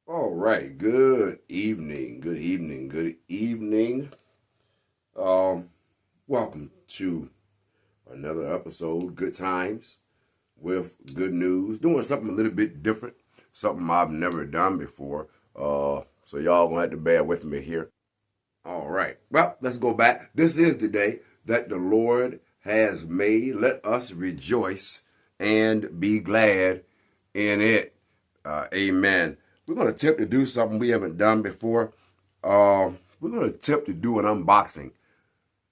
All right. Good evening. Good evening. Good evening. Um, Welcome to another episode. Good times with good news. Doing something a little bit different. Something I've never done before. So y'all gonna have to bear with me here. All right. Well, let's go back. This is the day that the Lord has made. Let us rejoice and be glad in it. Amen. We're going to attempt to do something we haven't done before. We're going to attempt to do an unboxing.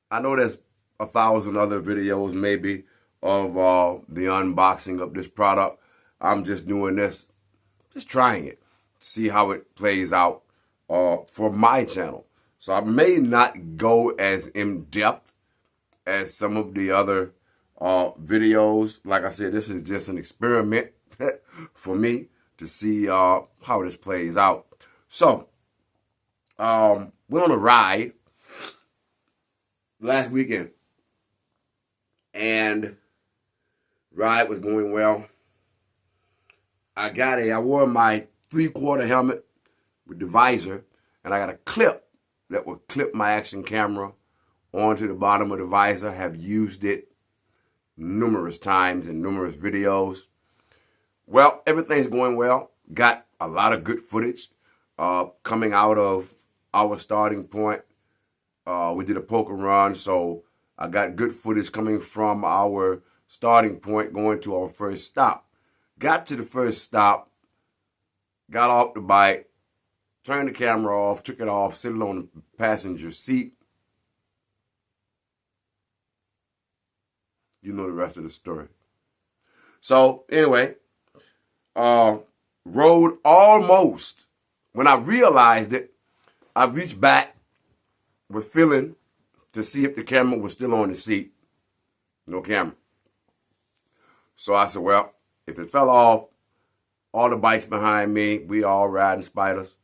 I know there's 1,000 other videos maybe of the unboxing of this product. I'm just doing this, just trying it, see how it plays out for my channel. So I may not go as in depth as some of the other videos. Like I said, this is just an experiment for me to see how this plays out. So we're on a ride last weekend, and ride was going well. I wore my 3/4 helmet with the visor, and I got a clip that would clip my action camera onto the bottom of the visor. Have used it numerous times in numerous videos. Well, everything's going well. Got a lot of good footage coming out of our starting point. We did a poker run, so I got good footage coming from our starting point going to our first stop. Got to the first stop, got off the bike, turned the camera off, took it off, sit it on the passenger seat. You know the rest of the story. So anyway, rode almost. When I realized it, I reached back with feeling to see if the camera was still on the seat. No camera. So I said, well, if it fell off, all the bikes behind me, we all riding spiders.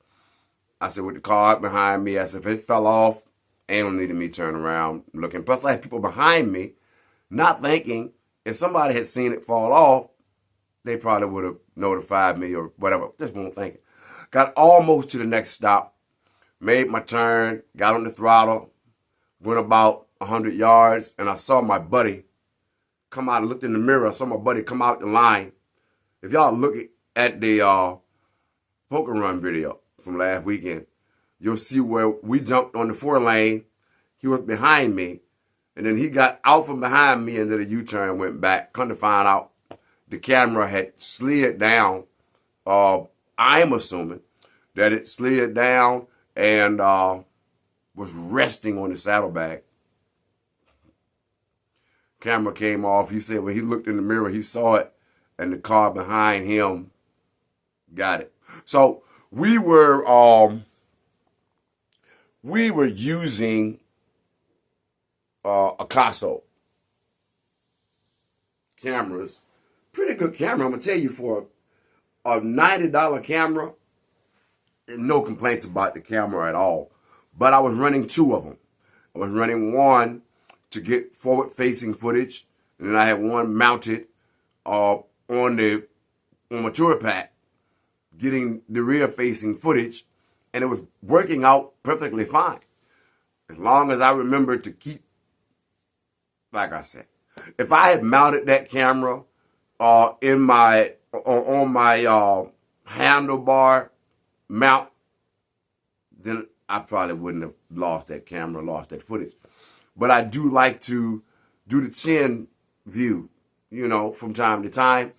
I said, with the car behind me, I said, if it fell off, ain't no need of me turning around looking. Plus, I had people behind me not thinking if somebody had seen it fall off, they probably would have notified me or whatever. Just won't think it. Got almost to the next stop, made my turn, got on the throttle, went about 100 yards, and I saw my buddy come out. I looked in the mirror. I saw my buddy come out the line. If y'all look at the poker run video from last weekend, you'll see where we jumped on the 4 lane. He was behind me, and then he got out from behind me and did a U-turn and went back. Come to find out, the camera had slid down. I'm assuming that it slid down and was resting on the saddlebag. Camera came off. He said when he looked in the mirror, he saw it, and the car behind him got it. So we were using Akaso cameras. Pretty good camera. I'm gonna tell you, for a $90 camera, no complaints about the camera at all. But I was running 2 of them. I was running one to get forward-facing footage, and then I had one mounted on my tour pack, getting the rear-facing footage, and it was working out perfectly fine. As long as I remembered to keep, like I said, if I had mounted that camera on my handlebar mount, then I probably wouldn't have lost that camera, lost that footage. But I do like to do the chin view, from time to time.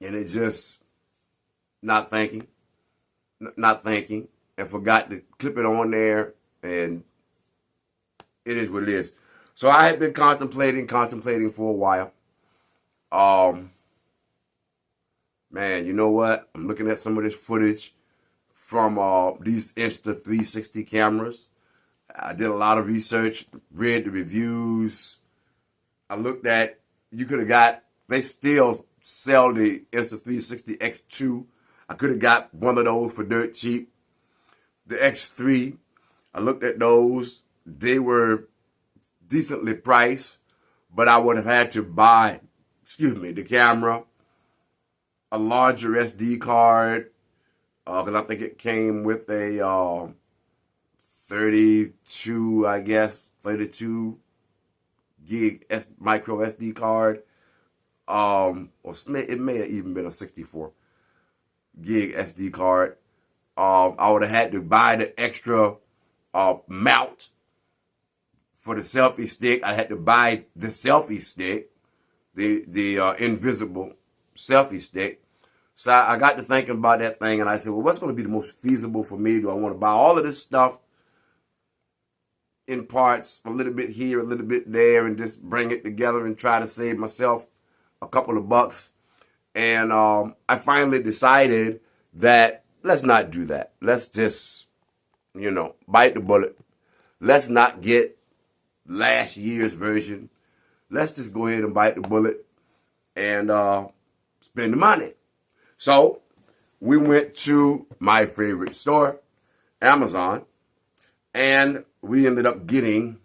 And it just not thinking, and forgot to clip it on there, and it is what it is. So I had been contemplating for a while. Man, you know what? I'm looking at some of this footage from these Insta 360 cameras. I did a lot of research, read the reviews. I looked at, they still sell the Insta 360 X2. I could have got one of those for dirt cheap. The X3, I looked at those. They were decently priced, but I would have had to buy, the camera, a larger SD card, because I think it came with a 32, I guess, 32 gig micro SD card. Or it may have even been a 64 gig SD card. I would have had to buy the extra mount for the selfie stick. I had to buy the selfie stick, the invisible selfie stick. So I got to thinking about that thing, and I said, well, what's going to be the most feasible for me? Do I want to buy all of this stuff in parts, a little bit here, a little bit there, and just bring it together and try to save myself a couple of bucks? And I finally decided that let's not do that. Let's just, bite the bullet. Let's not get last year's version. Let's just go ahead and bite the bullet and spend the money. So we went to my favorite store, Amazon, and we ended up getting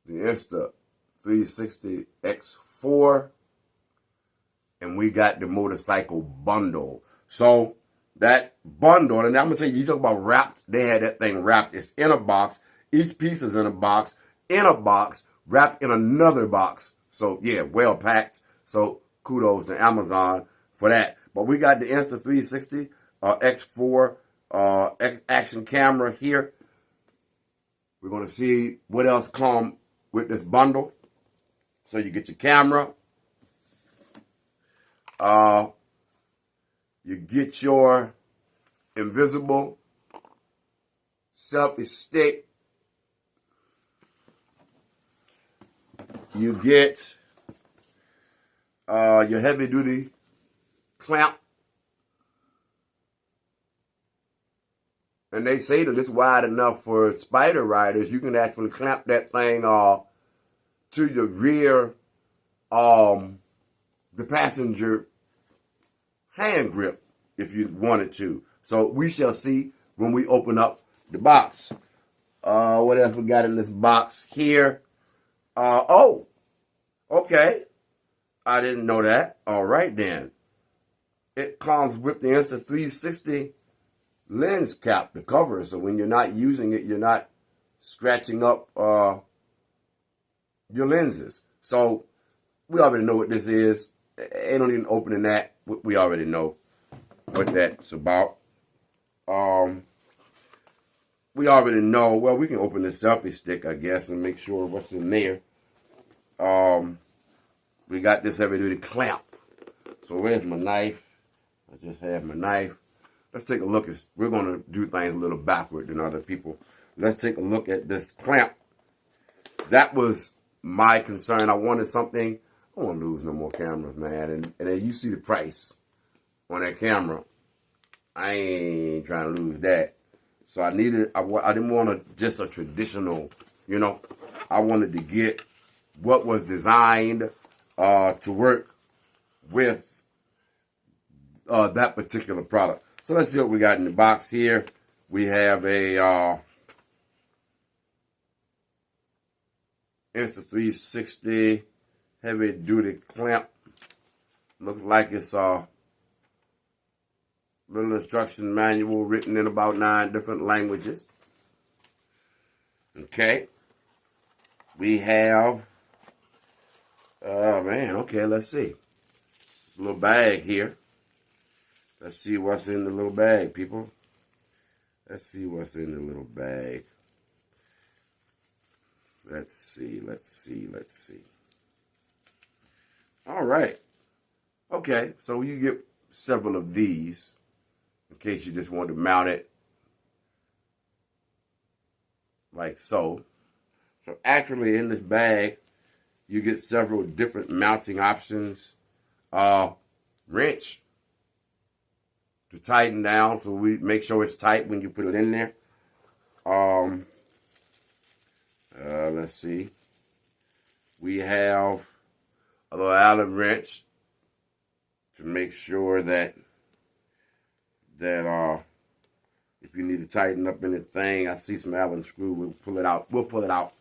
the Insta 360 X4, and we got the motorcycle bundle. So that bundle, and I'm going to tell you, you talk about wrapped, they had that thing wrapped. It's in a box. Each piece is in a box, wrapped in another box. So, yeah, well packed. So, kudos to Amazon for that. But we got the Insta 360 X4 action camera here. We're going to see what else comes with this bundle. So, you get your camera. You get your invisible selfie stick. You get your heavy duty clamp. And they say that it's wide enough for spider riders. You can actually clamp that thing to the rear, the passenger hand grip if you wanted to. So we shall see when we open up the box. What else we got in this box here? Oh, okay. I didn't know that. All right, then. It comes with the Insta 360 lens cap, the cover. So when you're not using it, you're not scratching up your lenses. So we already know what this is. Ain't no even opening that. We already know what that's about. We already know. Well, we can open the selfie stick, I guess, and make sure what's in there. We got this heavy duty clamp. So where's my knife? I just have my knife. Let's take a look. We're going to do things a little backward than other people. Let's take a look at this clamp. That was my concern. I wanted something. I don't want to lose no more cameras, man. And then you see the price on that camera. I ain't trying to lose that. So I didn't want just a traditional, I wanted to get what was designed to work with that particular product. So let's see what we got in the box here. We have a Insta 360 heavy duty clamp. Looks like it's a little instruction manual written in about 9 different languages. Okay. We have, okay, let's see. A little bag here. Let's see what's in the little bag, people. Let's see what's in the little bag. Let's see. All right. Okay, so you get several of these in case you just want to mount it like so. So actually in this bag, you get several different mounting options. Wrench to tighten down, so we make sure it's tight when you put it in there. Let's see. We have a little Allen wrench to make sure that if you need to tighten up anything, I see some Allen screw. We'll pull it out. We'll pull it out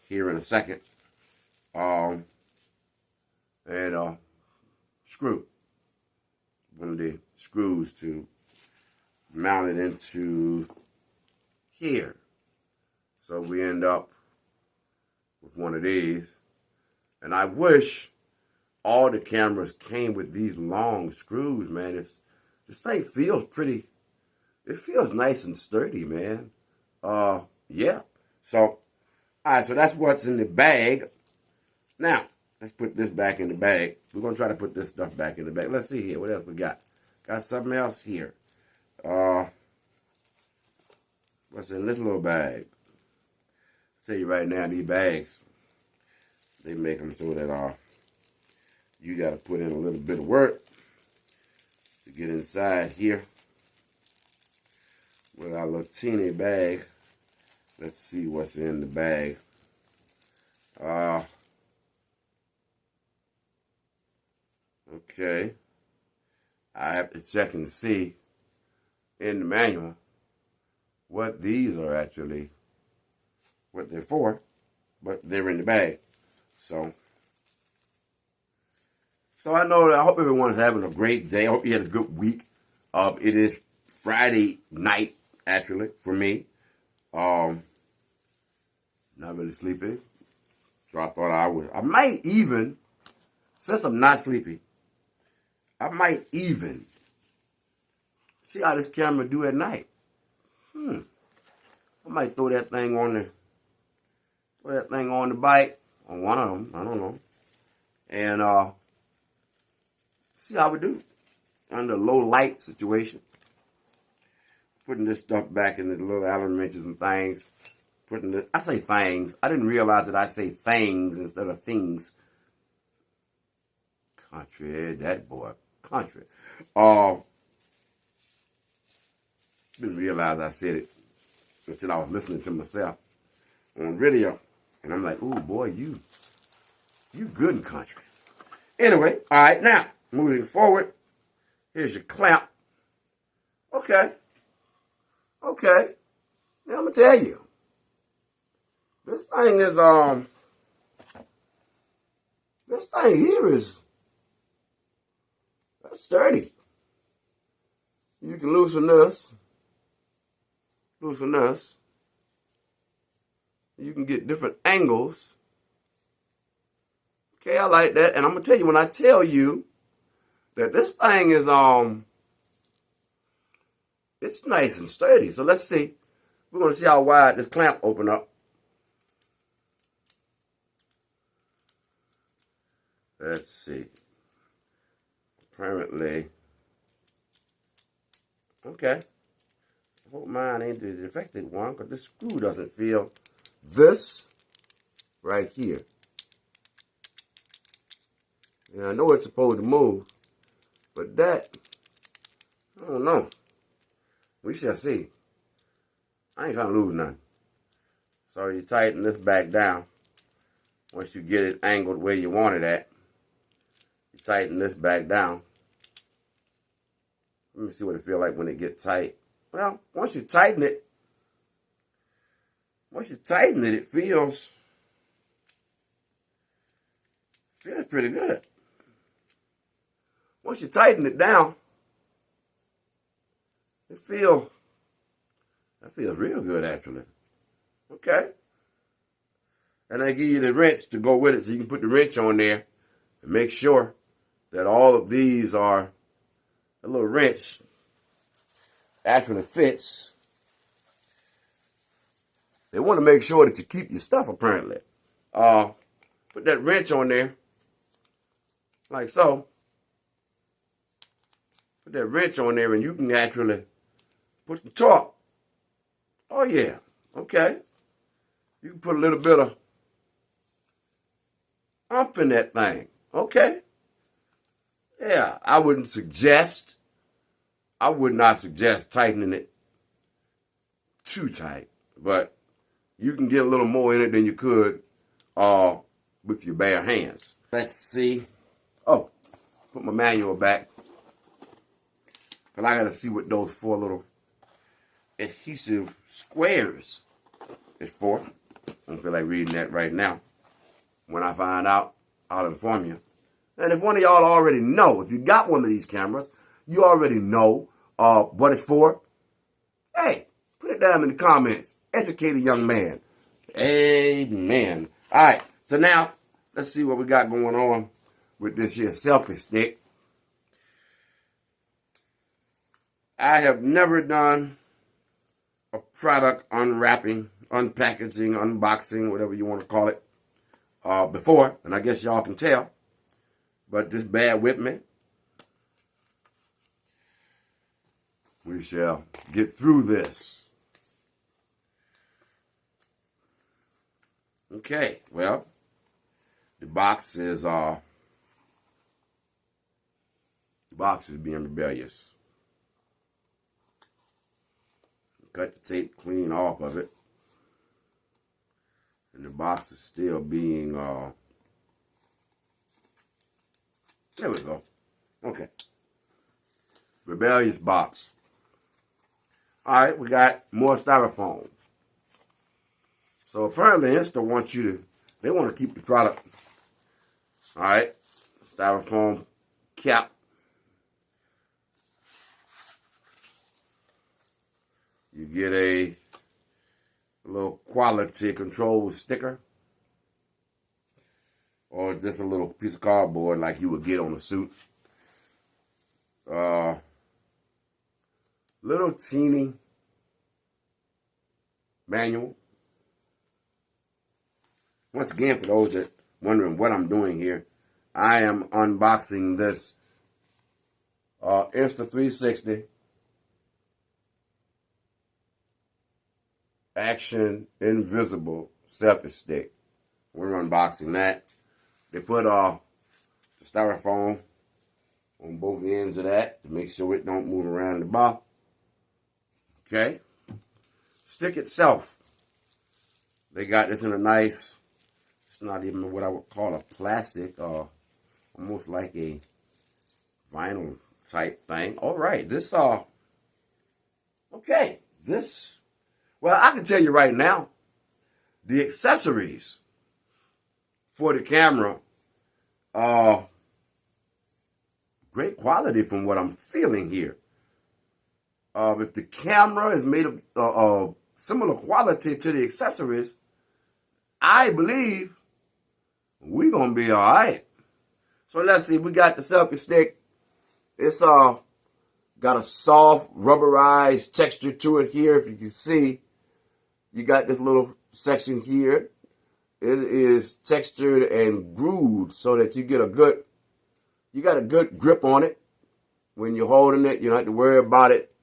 here in a second. And and screw. One of the screws to mount it into here. So we end up with one of these. And I wish all the cameras came with these long screws, man. This thing feels pretty, it feels nice and sturdy, man. Yeah. So, all right, so that's what's in the bag. Now, let's put this back in the bag. We're going to try to put this stuff back in the bag. Let's see here. What else we got? Got something else here. What's in this little bag? I'll tell you right now, these bags, they make them so that you got to put in a little bit of work to get inside here with our little teeny bag. Let's see what's in the bag. Okay. I have to check and see in the manual what these are actually, what they're for, but they're in the bag. So I know that I hope everyone's having a great day. I hope you had a good week. It is Friday night, actually, for me. Not really sleepy. So I thought I might even, since I'm not sleepy, I might even see how this camera do at night. I might throw that thing on the bike, on one of them, I don't know. And see how we do under low light situation. Putting this stuff back in the little Allen wrenches and things. I say things. I didn't realize that I say things instead of things. Country, that boy. Country. Didn't realize I said it until I was listening to myself on radio. And I'm like, ooh, boy, you good in country. Anyway, all right, now, moving forward, here's your clamp. Okay. Now I'm going to tell you. This thing here is, that's sturdy. You can loosen this. You can get different angles. Okay, I like that. And I'm going to tell you, when I tell you that this thing is, it's nice and sturdy. So let's see. We're going to see how wide this clamp open up. Let's see. Apparently, okay. I hope mine ain't the defective one, because this screw doesn't feel this right here. And I know it's supposed to move, but that, I don't know. We shall see. I ain't trying to lose nothing. So you tighten this back down. Once you get it angled where you want it at, you tighten this back down. Let me see what it feels like when it gets tight. Well, once you tighten it, it feels pretty good. Once you tighten it down, that feels real good, actually. Okay. And I give you the wrench to go with it, so you can put the wrench on there and make sure that all of these are, a little wrench actually fits. They want to make sure that you keep your stuff, apparently. Put that wrench on there, like so. Put that wrench on there, and you can actually put the torque. Oh, yeah. Okay. You can put a little bit of oomph in that thing. Okay. Yeah, I would not suggest tightening it too tight, but you can get a little more in it than you could with your bare hands. Let's see. Oh, put my manual back. Because I got to see what those 4 little adhesive squares is for. I don't feel like reading that right now. When I find out, I'll inform you. And if one of y'all already know, if you got one of these cameras, you already know what it's for. Hey, put it down in the comments. Educate a young man. Amen. All right, so now let's see what we got going on with this here selfie stick. I have never done a product unwrapping, unpackaging, unboxing, whatever you want to call it, before, and I guess y'all can tell, but just bear with me. We shall get through this. Okay, well, the box is being rebellious. Cut the tape clean off of it. And the box is still being, there we go. Okay. Rebellious box. All right, we got more styrofoam. So apparently Insta wants you to, they want to keep the product. All right, styrofoam cap. You get a little quality control sticker, or just a little piece of cardboard like you would get on a suit. Little teeny manual. Once again, for those that wondering what I'm doing here, I am unboxing this Insta 360 Action Invisible selfie stick. We're unboxing that. They put the styrofoam on both ends of that to make sure it don't move around the bar. Okay. Stick itself. They got this in a nice, it's not even what I would call a plastic, almost like a vinyl type thing. All right, this, okay, this, well, I can tell you right now, the accessories for the camera are great quality from what I'm feeling here. If the camera is made of similar quality to the accessories, I believe we're going to be all right. So let's see. We got the selfie stick. It's got a soft, rubberized texture to it here. If you can see, you got this little section here. It is textured and grooved so that you get a good, you got a good grip on it. When you're holding it, you don't have to worry about it.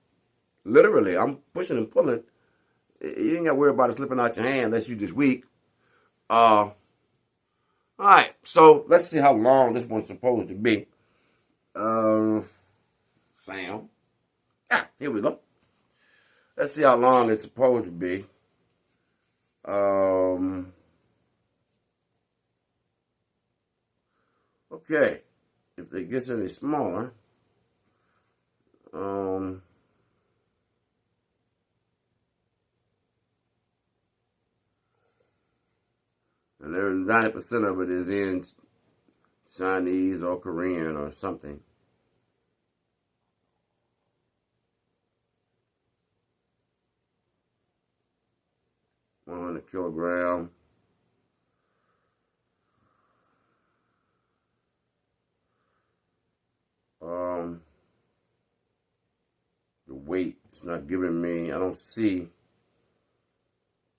Literally, I'm pushing and pulling. You ain't got to worry about it slipping out your hand unless you're just weak. All right, so let's see how long this one's supposed to be. Sound. Here we go. Let's see how long it's supposed to be. Okay. If it gets any smaller, and there 90% of it is in Chinese or Korean or something. 100 kilogram. The weight it's not giving me. I don't see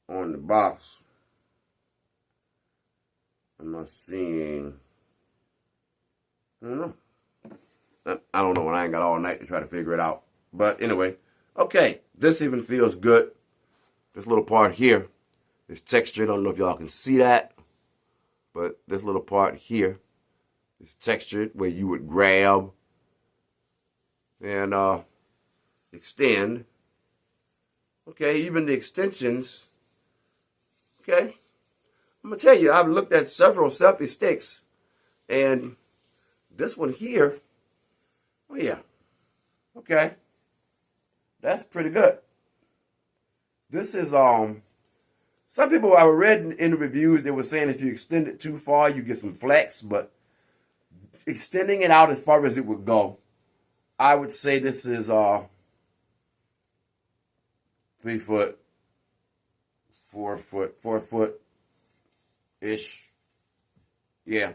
on the box. I'm not seeing. I don't know. I don't know, and I ain't got all night to try to figure it out. But anyway, okay, this even feels good. This little part here is textured. I don't know if y'all can see that, but this little part here is textured where you would grab and extend. Okay, even the extensions. Okay, I'm gonna tell you, I've looked at several selfie sticks, and this one here, oh yeah, okay, that's pretty good. This is some people I read in the reviews, they were saying if you extend it too far, you get some flex, but extending it out as far as it would go, I would say this is 3 foot, 4 foot ish. Yeah,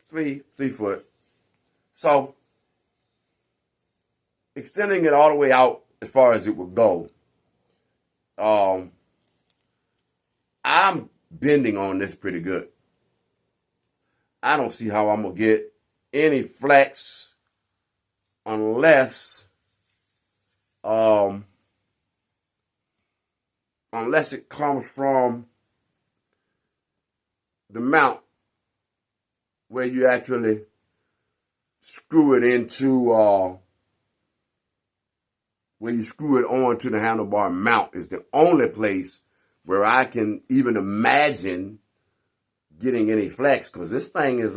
3 foot. So extending it all the way out as far as it would go. I'm bending on this pretty good. I don't see how I'm gonna get any flex unless it comes from the mount where you actually screw it into where you screw it onto the handlebar mount is the only place where I can even imagine getting any flex, because this thing is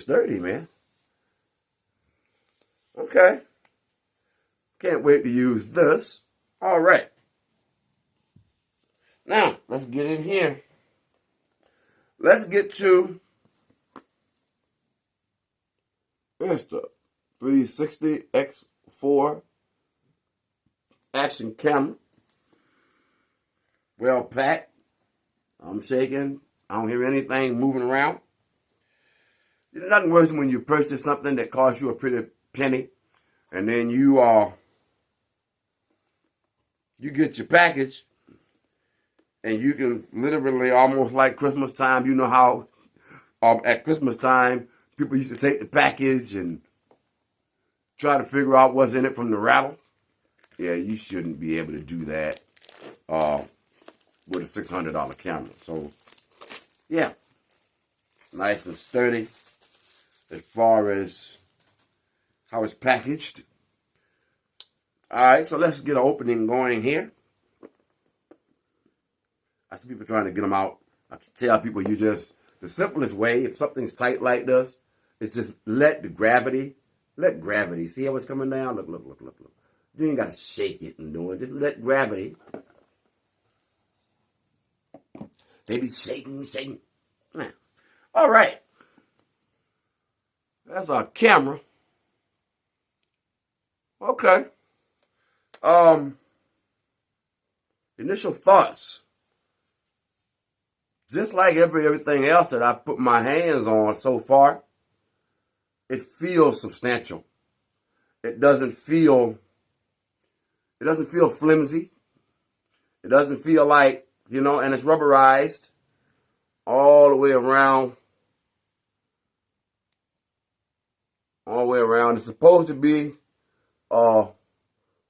sturdy, man. Okay. Can't wait to use this. All right. Now, let's get in here. Let's get to Insta 360 X4 action camera. Well packed. I'm shaking. I don't hear anything moving around. There's nothing worse when you purchase something that costs you a pretty penny, and then you get your package, and you can literally almost like Christmas time. You know how at Christmas time people used to take the package and try to figure out what's in it from the rattle. Yeah, you shouldn't be able to do that with a $600 camera. So, yeah, nice and sturdy as far as how it's packaged. All right, so let's get an opening going here. I see people trying to get them out. I tell people the simplest way, if something's tight like this, is just let gravity. See how it's coming down? Look. You ain't got to shake it and do it. Just let gravity. They be shaking. All right. That's our camera. Okay. Initial thoughts. Just like everything else that I put my hands on so far, it feels substantial. It doesn't feel flimsy. It doesn't feel like, and it's rubberized all the way around. All the way around. It's supposed to be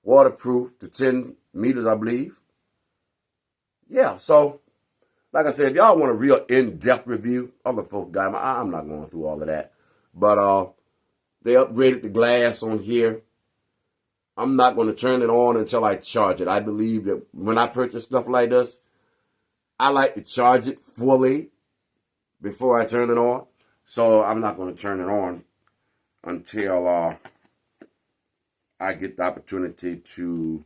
waterproof to 10 meters, I believe. Yeah, so like I said, if y'all want a real in-depth review, other folks got them. I'm not going through all of that. But they upgraded the glass on here. I'm not going to turn it on until I charge it. I believe that when I purchase stuff like this, I like to charge it fully before I turn it on. So I'm not going to turn it on until I get the opportunity to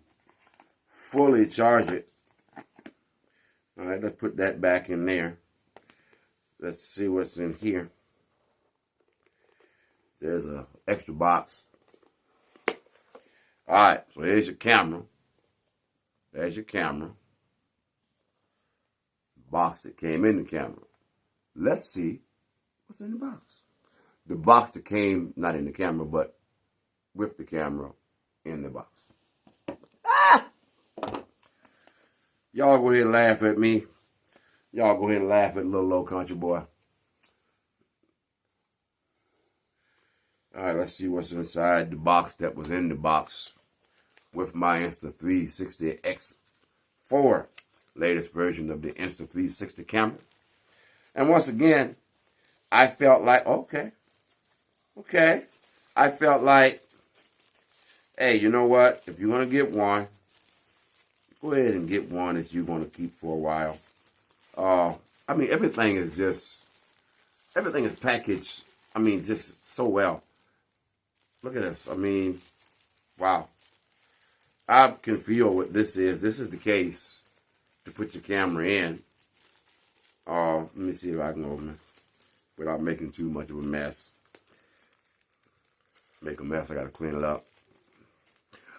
fully charge it. All right, let's put that back in there. Let's see what's in here. There's an extra box. All right, so here's your camera. There's your camera. Box that came in the camera. Let's see what's in the box. The box that came, not in the camera, but with the camera in the box. Ah! Y'all go ahead and laugh at me. Y'all go ahead and laugh at little low country boy. All right, let's see what's inside the box that was in the box with my Insta 360 X4, latest version of the Insta 360 camera. And once again, I felt like, okay. I felt like, hey, you know what? If you're going to get one, go ahead and get one that you're going to keep for a while. I mean, everything is packaged, just so well. Look at this. I mean, wow. I can feel what this is. This is the case to put your camera in. Let me see if I can open it. without making too much of a mess. Make a mess, I gotta clean it up.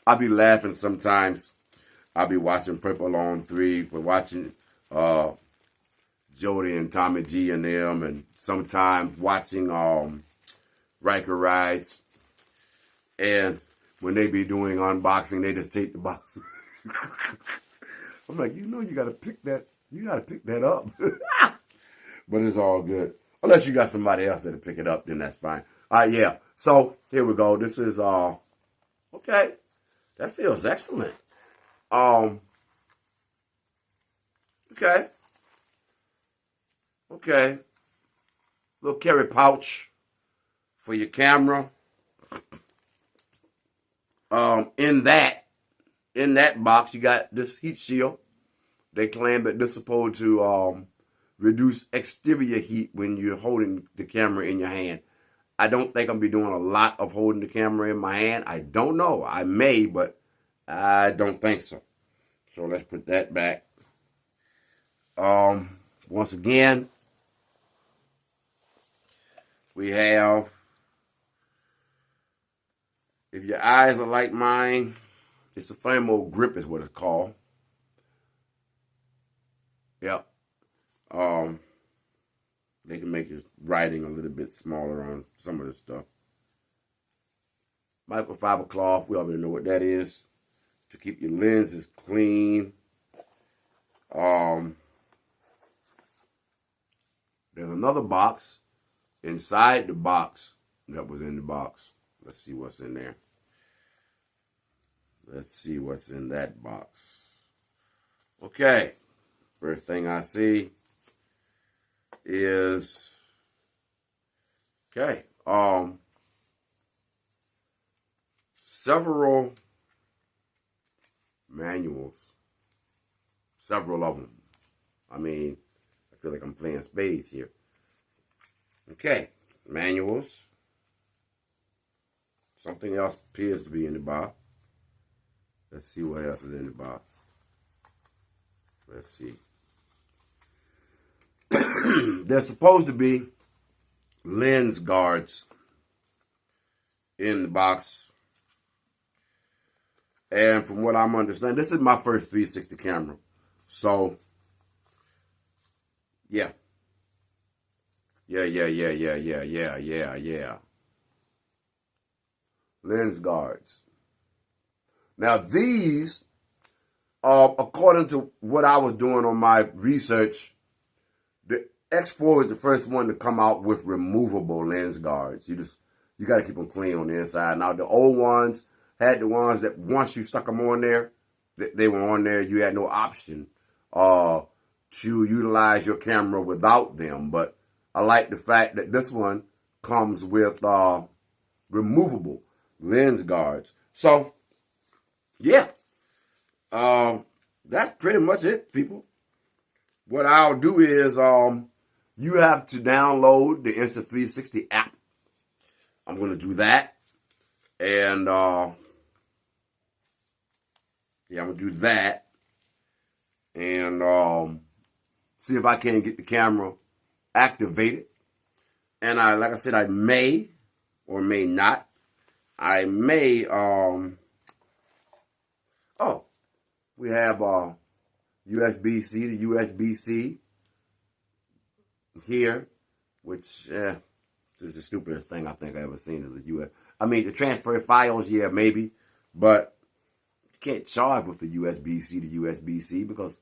I be laughing sometimes. I be watching Purple on 3, but watching Jody and Tommy G and them, and sometimes watching Riker Rides. And when they be doing unboxing, they just take the box. I'm like, you gotta pick that up. But it's all good. Unless you got somebody else that'll pick it up, then that's fine. Yeah. So here we go. This is okay. That feels excellent. Okay. Okay. Little carry pouch for your camera. In that box, you got this heat shield. They claim that this is supposed to reduce exterior heat when you're holding the camera in your hand. I don't think I'll be doing a lot of holding the camera in my hand. I don't know. I may, but I don't think so. So let's put that back. Once again, we have, if your eyes are like mine, it's a thermal grip is what it's called. Yep. They can make your writing a little bit smaller on some of this stuff. Microfiber cloth, we already know what that is. To keep your lenses clean. There's another box inside the box that was in the box. Let's see what's in there. Let's see what's in that box. Okay. First thing I see is, okay, several manuals. Several of them. I mean, I feel like I'm playing spades here. Okay, manuals. Something else appears to be in the box. Let's see what else is in the box. Let's see. There's supposed to be lens guards in the box. And from what I'm understanding, this is my first 360 camera. So, yeah. Yeah. Lens guards. Now these, according to what I was doing on my research, the X4 is the first one to come out with removable lens guards. You got to keep them clean on the inside. Now the old ones had the ones that once you stuck them on there, they were on there. You had no option to utilize your camera without them. But I like the fact that this one comes with removable lens guards. So, yeah, that's pretty much it, people. What I'll do is you have to download the Insta360 app. I'm going to do that. And, yeah, I'm going to do that. And see if I can get the camera activated. And like I said, I may or may not. I may, we have USB-C to USB-C here, which this is the stupidest thing I think I ever seen as a USB. I mean, to transfer files, yeah, maybe, but you can't charge with the USB-C to USB-C because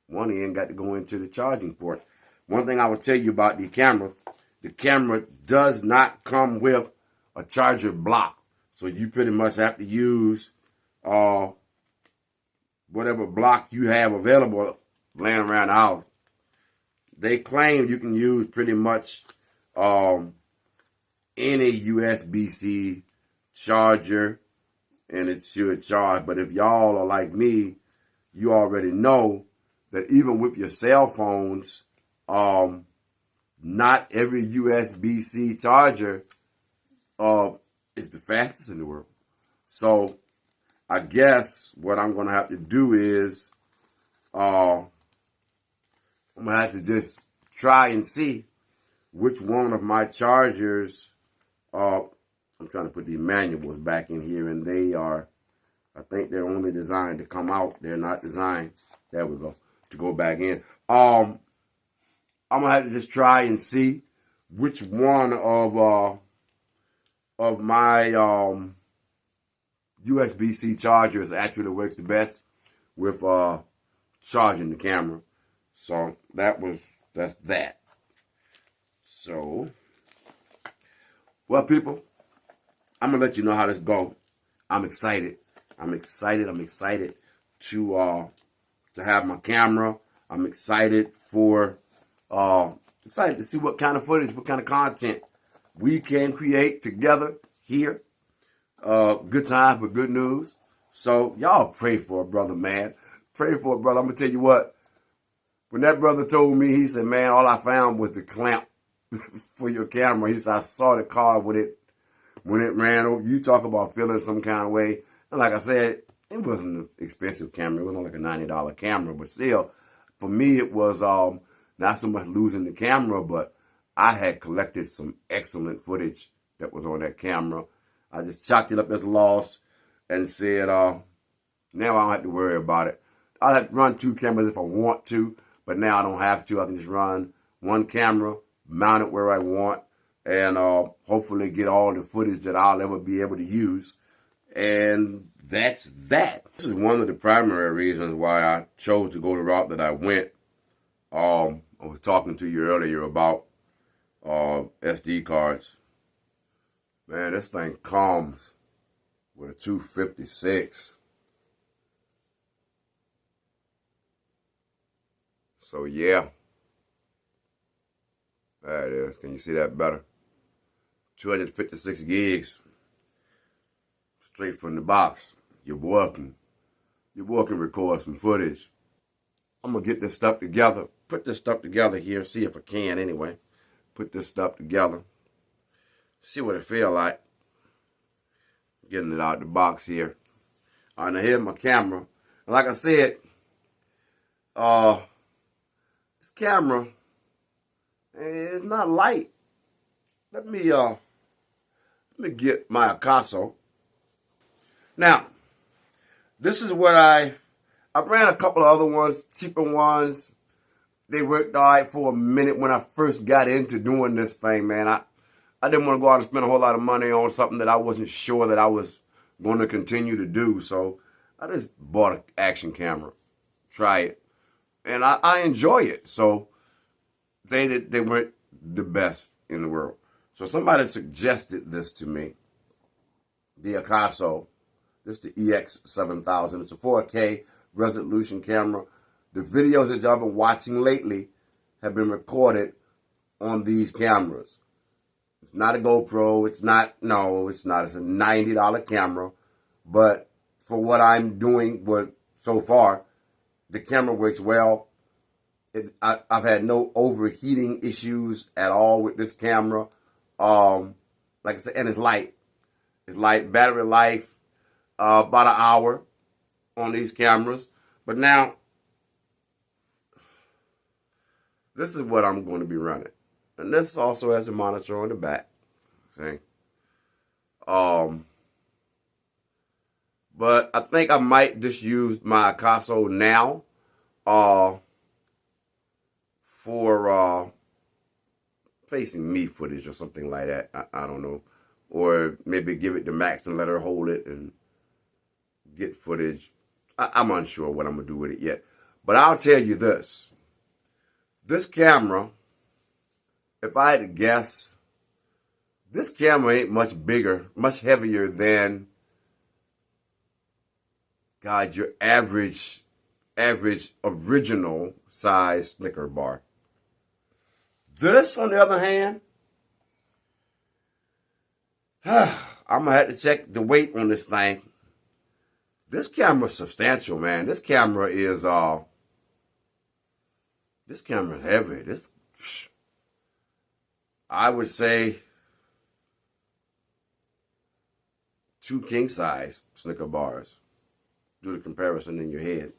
one end got to go into the charging port. One thing I will tell you about the camera does not come with a charger block. So you pretty much have to use whatever block you have available laying around the house. They claim you can use pretty much any USB-C charger and it should charge. But if y'all are like me, you already know that even with your cell phones, not every USB-C charger is the fastest in the world. So I guess what I'm going to have to do is I'm going to have to just try and see which one of my chargers, I'm trying to put the manuals back in here, and they are, I think they're only designed to come out. They're not designed, there we go, to go back in. I'm going to have to just try and see which one of my USB-C chargers actually works the best with charging the camera. So that's that. So, well, people, I'm gonna let you know how this go. I'm excited. I'm excited to have my camera. I'm excited to see what kind of footage, what kind of content we can create together here. Good times with good news. So y'all pray for a brother, man. Pray for a brother. I'm gonna tell you what. When that brother told me, he said, man, all I found was the clamp for your camera. He said, I saw the car with it when it ran over. You talk about feeling some kind of way. And like I said, it wasn't an expensive camera. It wasn't like a $90 camera. But still, for me, it was not so much losing the camera, but I had collected some excellent footage that was on that camera. I just chalked it up as a loss and said, now I don't have to worry about it. I'll have to run 2 cameras if I want to, but now I don't have to. I can just run 1 camera, mount it where I want, and hopefully get all the footage that I'll ever be able to use. And that's that. This is one of the primary reasons why I chose to go the route that I went. I was talking to you earlier about SD cards. Man, this thing comes with a 256. So yeah, there it is. Can you see that better? 256 gigs, straight from the box. Your boy can record some footage. I'm gonna get this stuff together. Put this stuff together here. See if I can anyway. Put this stuff together. See what it feel like. Getting it out of the box here. All right, now here's my camera. And like I said, this camera is not light. Let me get my Picasso. Now, this is what I ran a couple of other ones, cheaper ones. They worked all right for a minute when I first got into doing this thing, man. I didn't want to go out and spend a whole lot of money on something that I wasn't sure that I was going to continue to do. So I just bought an action camera, try it, and I enjoy it. So they weren't the best in the world. So somebody suggested this to me, the Picasso. This is the EX7000. It's a 4K resolution camera. The videos that y'all been watching lately have been recorded on these cameras. It's not a GoPro. It's not. It's a $90 camera. But for what I'm doing so far, the camera works well. I've had no overheating issues at all with this camera. Like I said, and it's light. It's light. Battery life, about an hour on these cameras. But now, this is what I'm going to be running. And this also has a monitor on the back. Okay. But I think I might just use my Picasso now for facing me footage or something like that. I don't know. Or maybe give it to Max and let her hold it and get footage. I'm unsure what I'm going to do with it yet. But I'll tell you this. This camera, if I had to guess, this camera ain't much bigger, much heavier than, God, your average original size Snicker bar. This, on the other hand, I'm going to have to check the weight on this thing. This camera is substantial, man. This camera is heavy. I would say 2 king size Snicker bars. Do the comparison in your head.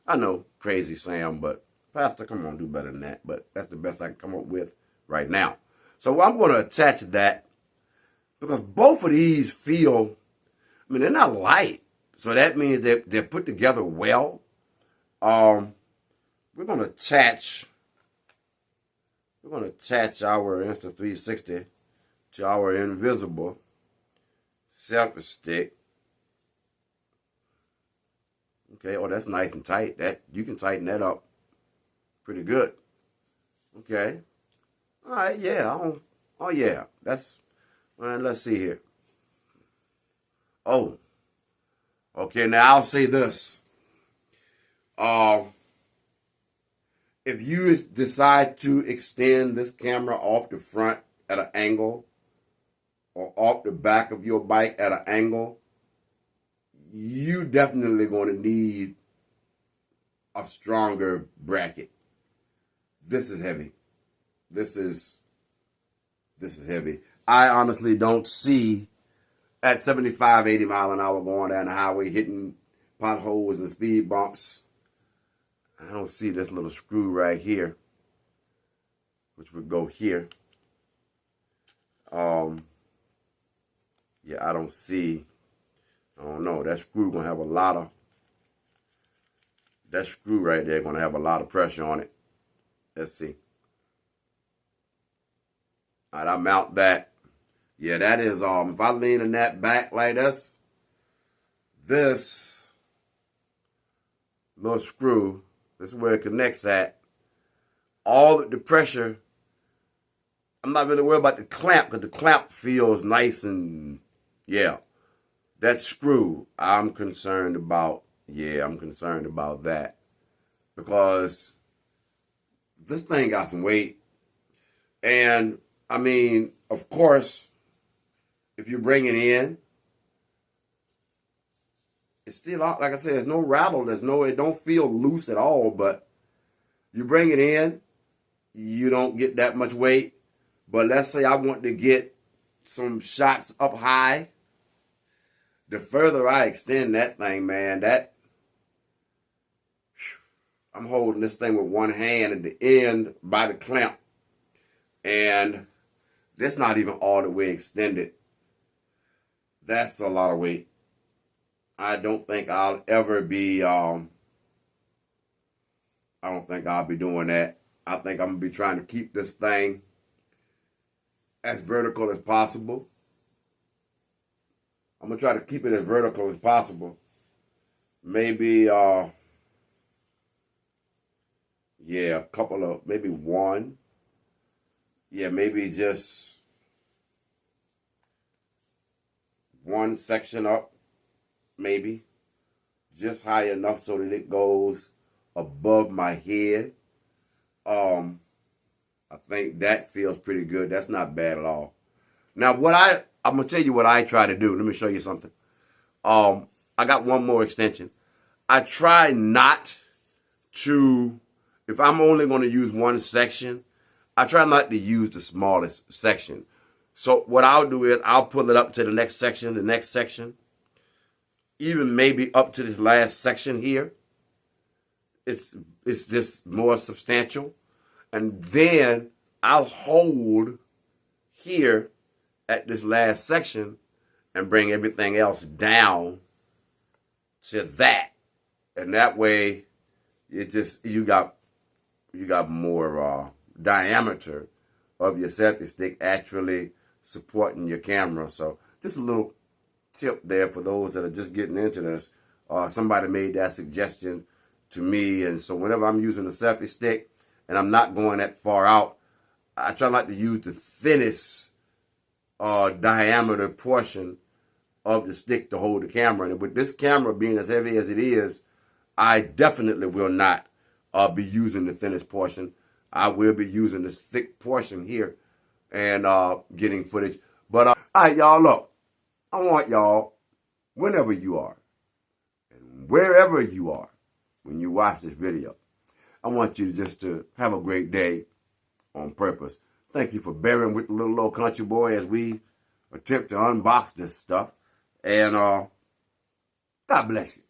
I know, crazy Sam, but Pastor, come on, do better than that. But that's the best I can come up with right now. So I'm going to attach that because both of these feel, I mean, they're not light. So that means they're put together well. We're going to attach our Insta 360 to our invisible selfie stick. Okay, oh, that's nice and tight. That you can tighten that up pretty good. Okay. All right, yeah. Oh yeah. That's all right, let's see here. Oh. Okay, now I'll say this. If you decide to extend this camera off the front at an angle or off the back of your bike at an angle, you definitely going to need a stronger bracket. This is heavy. This is heavy. I honestly don't see at 75, 80 mile an hour going down the highway hitting potholes and speed bumps. I don't see this little screw right here, which would go here. Yeah, I don't know. That screw gonna have a lot of, that screw right there gonna have a lot of pressure on it. Let's see. All right, I mount that. Yeah, that is, if I lean in that back like this little screw, this is where it connects at. All the pressure, I'm not really worried about the clamp because the clamp feels nice and, yeah. That screw, I'm concerned about that because this thing got some weight. And, I mean, of course, if you bring it in, it's still, like I said, there's no rattle. It don't feel loose at all, but you bring it in, you don't get that much weight. But let's say I want to get some shots up high. The further I extend that thing, man, I'm holding this thing with one hand at the end by the clamp. And that's not even all the way extended. That's a lot of weight. I don't think I'll ever be, I don't think I'll be doing that. I think I'm going to be trying to keep this thing as vertical as possible. I'm going to try to keep it as vertical as possible. Maybe, maybe one. Yeah, maybe just one section up, maybe. Just high enough so that it goes above my head. I think that feels pretty good. That's not bad at all. Now, I'm going to tell you what I try to do. Let me show you something. I got one more extension. I try not to, if I'm only going to use one section, I try not to use the smallest section. So what I'll do is I'll pull it up to the next section, even maybe up to this last section here. It's just more substantial. And then I'll hold here at this last section and bring everything else down to that. And that way, you got more diameter of your selfie stick actually supporting your camera. So just a little tip there for those that are just getting into this. Somebody made that suggestion to me, and so whenever I'm using a selfie stick and I'm not going that far out, I try not to use the thinnest diameter portion of the stick to hold the camera. And with this camera being as heavy as it is, I definitely will not be using the thinnest portion. I will be using this thick portion here and getting footage. But all right, y'all, look, I want y'all, whenever you are and wherever you are when you watch this video, I want you just to have a great day on purpose. Thank you for bearing with the little old country boy as we attempt to unbox this stuff. And God bless you.